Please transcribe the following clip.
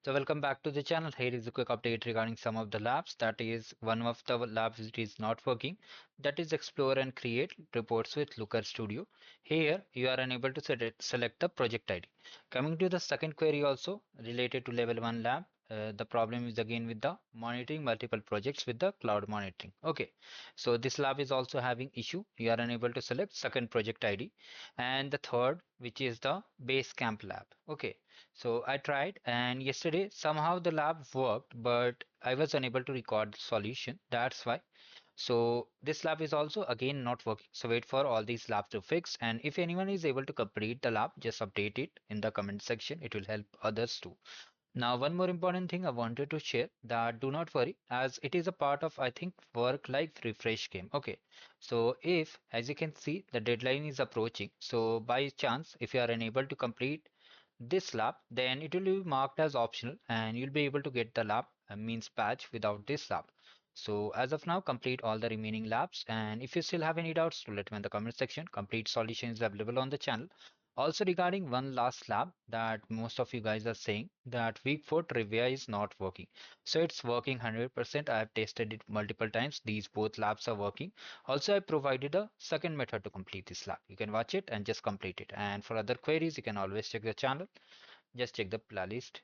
So welcome back to the channel. Here is a quick update regarding some of the labs. That is one of the labs which is not working. That is explore and create reports with Looker Studio. Here you are unable to select the project ID. Coming to the second query also related to level 1 lab. The problem is again with the monitoring multiple projects with the cloud monitoring. Okay, so this lab is also having issue. You are unable to select second project ID, and the third, which is the base camp lab. Okay, so I tried, and yesterday somehow the lab worked, but I was unable to record the solution. That's why. So this lab is also again not working. So wait for all these labs to fix. And if anyone is able to complete the lab, just update it in the comment section. It will help others too. Now, one more important thing I wanted to share that do not worry as it is a part of I think work life refresh game. Okay. So if as you can see the deadline is approaching. So by chance if you are unable to complete this lab, then it will be marked as optional and you'll be able to get the lab means patch without this lab. So as of now, complete all the remaining labs. And if you still have any doubts, to let me in the comment section. Complete solution is available on the channel. Also regarding one last lab that most of you guys are saying that weak foot trivia is not working. So it's working 100%. I have tested it multiple times. These both labs are working. Also, I provided a second method to complete this lab. You can watch it and just complete it. And for other queries, you can always check the channel. Just check the playlist